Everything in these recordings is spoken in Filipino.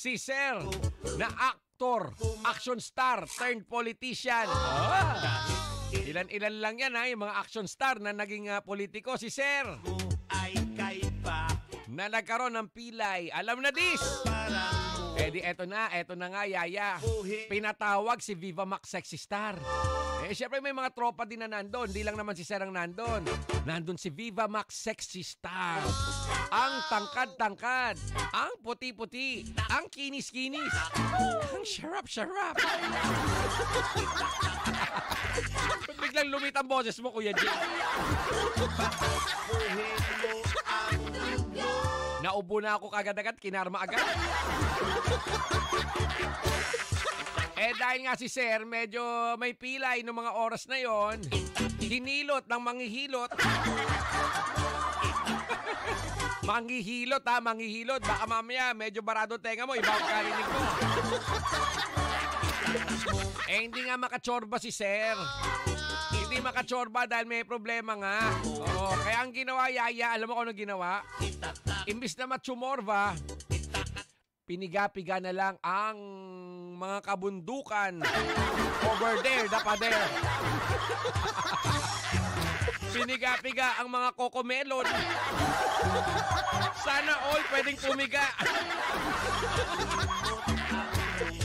si Sir na actor, action star, turned politician. Ilan-ilan lang yan ha, yung mga action star na naging politiko. Si Sir na nagkaroon ng pilay. Alam na dis! Di eto na nga, Yaya. Pinatawag si Viva Max Sexy Star. Syempre may mga tropa din na nandun. Di lang naman si Sir ang nandun. Nandun si Viva Max Sexy Star. Ang tangkad-tangkad. Ang puti-puti. Ang kinis-kinis. Ang syarap-syarap. Biglang lumit ang boses mo, Kuya Jay. Naubo na ako kagad-agad, kinarma agad. Dahil nga si Sir, medyo may pilay ng mga oras na yon, hinilot ng manghihilot. Manghihilot. Baka mamaya, medyo barado tenga mo, iba ang karinig mo. Hindi nga makachorba si Sir. Hindi makachorba dahil may problema nga. Kaya ang ginawa, Yaya, alam mo kung ano ginawa? Imbis na matsumorba, piniga-piga na lang ang mga kabundukan over there, dapader. Piniga-piga ang mga kokomelon. Sana all pwedeng pumiga.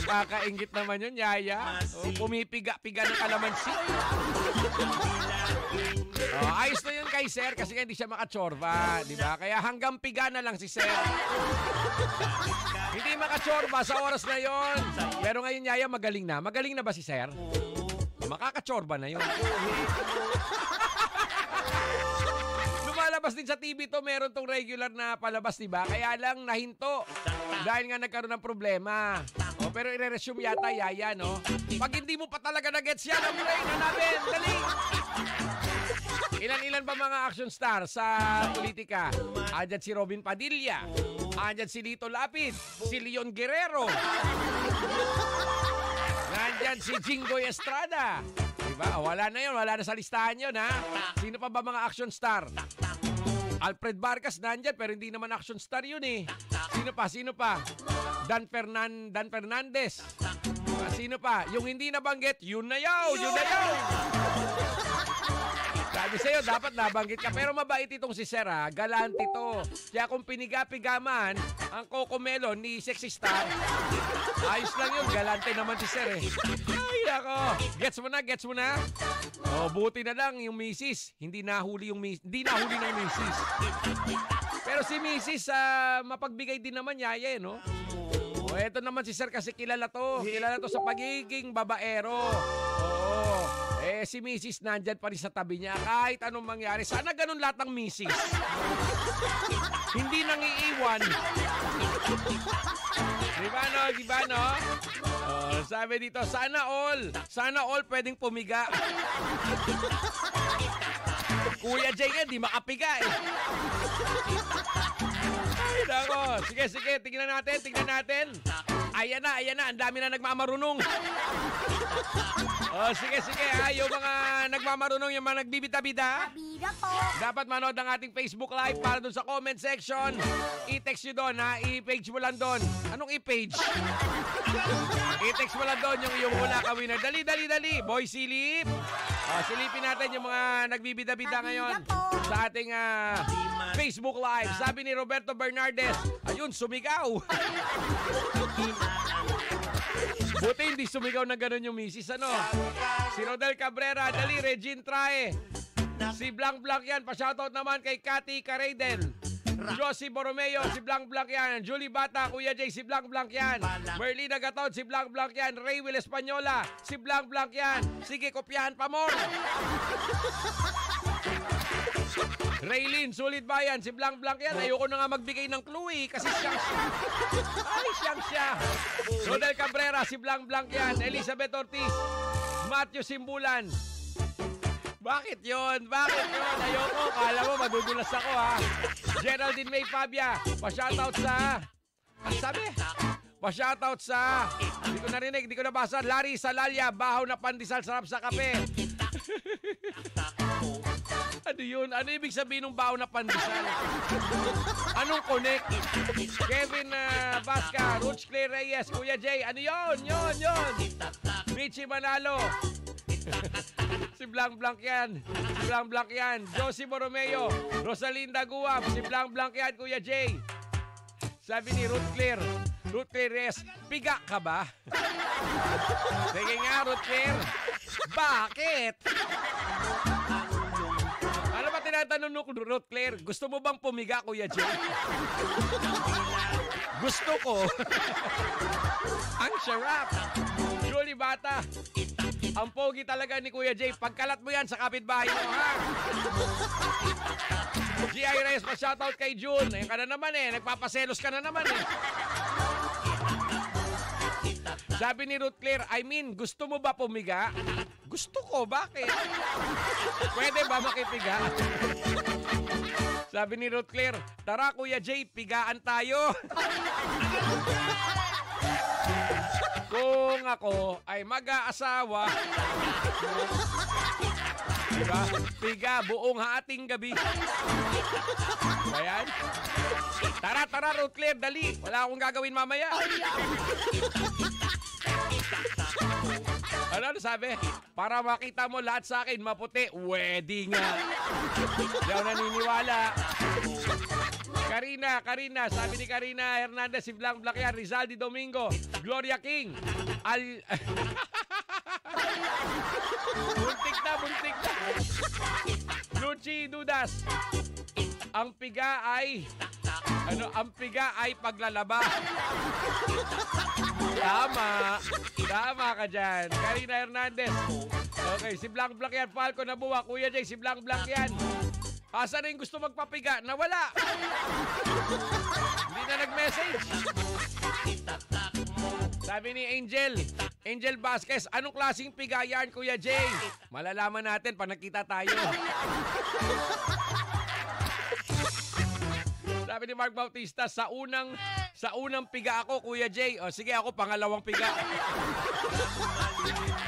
Kakaingit naman yun, Yaya. Pumipiga-piga ng kalamansi. Ayos na yun kay Sir kasi hindi siya makachorba, di ba? Kaya hanggang piga na lang si Sir. Hindi makachorba sa oras na yon. Pero ngayon, Yaya, magaling na. Magaling na ba si Sir? Makakachorba na yun. Lumalabas din sa TV to, meron tong regular na palabas, di ba? Kaya lang nahinto dahil nga nagkaroon ng problema. Pero i-resume yata, Yaya, no? Pag hindi mo pa talaga na-gets yan, ang break na namin. Dali! Ilan-ilan ba mga action star sa politika? Andyan si Robin Padilla. Andyan si Lito Lapid. Si Leon Guerrero. Nandyan si Jingoy Estrada. Diba? Wala na yun. Wala na sa listahan yun, ha? Sino pa ba mga action star? Alfred Vargas nandyan, pero hindi naman action star yun, eh. Sino pa? Dan Fernandez. Sino pa? Yung hindi nabanggit, yun na yaw! Sabi sa'yo, dapat nabanggit ka. Pero mabait itong si Sir, ha? Galante to. Kaya kung piniga-pigaman ang Cocomelon ni Sexy Star, ayos lang yun. Galante naman si Sir, eh. Ay, ako. Gets mo na? Buti na lang yung misis. Hindi nahuli na yung misis. Pero si misis, mapagbigay din naman, Yaya, no? Eto naman si Sir kasi kilala to. Kilala to sa pagiging babaero. Si Mrs. nandyan pa rin sa tabi niya. Kahit anong mangyari. Sana ganun lahat ng Mrs. Hindi nang iiwan. Diba no? Sabi dito, sana all pwedeng pumiga. Kuya Jay nga, di makapiga eh. Ay, nako. Sige, tingnan natin. Ayan na, ang dami na nagmamarunong. Sige, yung mga nagmamarunong, yung mga nagbibida-bida, dapat manood ng ating Facebook Live para dun sa comment section. I-text nyo doon, ha? I-page mo lang doon. Anong i-page? I-text mo lang doon yung wala ka winner. Dali. Boy, silip. Silipin natin yung mga nagbibida-bida ngayon sa ating Facebook Live. Sabi ni Roberto Bernardes, ayun, sumigaw. Buti hindi sumigaw na gano'n yung misis, ano? Si Rodel Cabrera, dali, Regine Trae. Si Blanc yan, pa-shoutout naman kay Cathy Carayden. Josie Borromeo, si Blanc yan. Julie Bata, Kuya Jay, si Blanc yan. Merlina Gatod, si Blanc yan. Ray Will Española, si Blanc yan. Sige, kopyahan pa more. Raylene, sulit ba yan? Si Blanc yan. Ayoko na nga magbigay ng clue, kasi siyang siya. Rodel Cabrera, si Blanc yan. Elizabeth Ortiz, Matthew Simbulan. Bakit yun? Ayoko. Kala mo, madudulas ako, ha? Geraldine May Fabia, pa-shoutout sa... Ano sabi? Pa-shoutout sa... Hindi ko narinig, hindi ko nabasa. Larry Salalia, bahaw na pandesal, sarap sa kape. Ano yun? Ano ibig sabihin ng baon na pandesal? Anong connect? Kevin Vasca, Ruth Claire Reyes, Kuya Jay, ano yun? Yun. Richie Manalo. Si Blanc yan. Si Blanc yan. Josie Borromeo. Rosalinda Guam. Si Blanc yan, Kuya Jay. Sabi ni Ruth Claire Reyes, piga ka ba? Sige nga, Ruth Claire. Bakit? Ano ba tinatanong nung Ruth Claire? Gusto mo bang pumiga, Kuya Jay? Gusto ko. Ang sarap. Julie Bata. Ang pogi talaga ni Kuya Jay. Pagkalat mo yan sa kapitbahay mo, ha? G.I. Reyes, pa-shoutout kay June. Ayun ka na naman nagpapaselos ka na naman Sabi ni Ruth Claire, gusto mo ba pumiga? Gusto ko, bakit? Pwede ba makipiga? Sabi ni Ruth Claire, tara Kuya Jay, pigaan tayo. Kung ako ay mag-aasawa, diba? Piga buong hating gabi. Ayan. Tara, Ruth Claire, dali. Wala akong gagawin mamaya. Ano sabi? Para makita mo lahat sa akin, maputi. Wedding nga. Hindi ako naniniwala. Karina, sabi ni Karina Hernandez, si Blanc yan, Rizaldi Domingo, Gloria King, buntik na. Luchi Dudas, ang piga ay paglalaba. Tama ka dyan. Karina Hernandez. Okay, si Blanc yan, Falco Nabuwa, Kuya Jay, si Blanc yan. Asa na yung gusto magpapiga? Nawala. Hindi na nag-message. Sabi ni Angel Vasquez, anong klaseng piga yan, Kuya Jay? Malalaman natin pag nakita tayo. Sabi ni Mark Bautista, sa unang piga ako, Kuya Jay. O sige, ako pangalawang piga.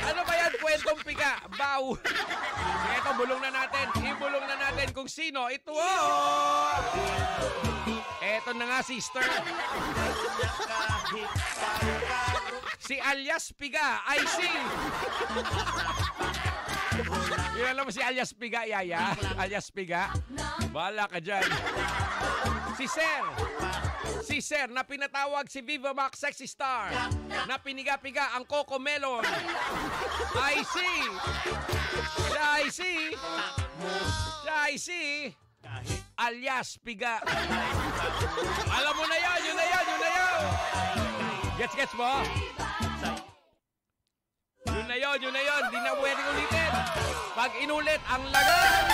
Ano ba yan? Kwentong piga. Bow. Ito, bulong na natin. Ibulong na natin kung sino. Ito. Oh! Eto na nga, sister. Si alias Piga. I see. Kilala mo si alias Piga, Yaya? Alias Piga? Bahala ka dyan. Si Sir na pinatawag si Viva Max Sexy Star na piniga-piga ang Coco Melon. I see. Alias Piga. Alam mo na yan, yun na yan. Gets mo? Yun na yun. Di na pwedeng ulitin. Pag inulit ang lagan.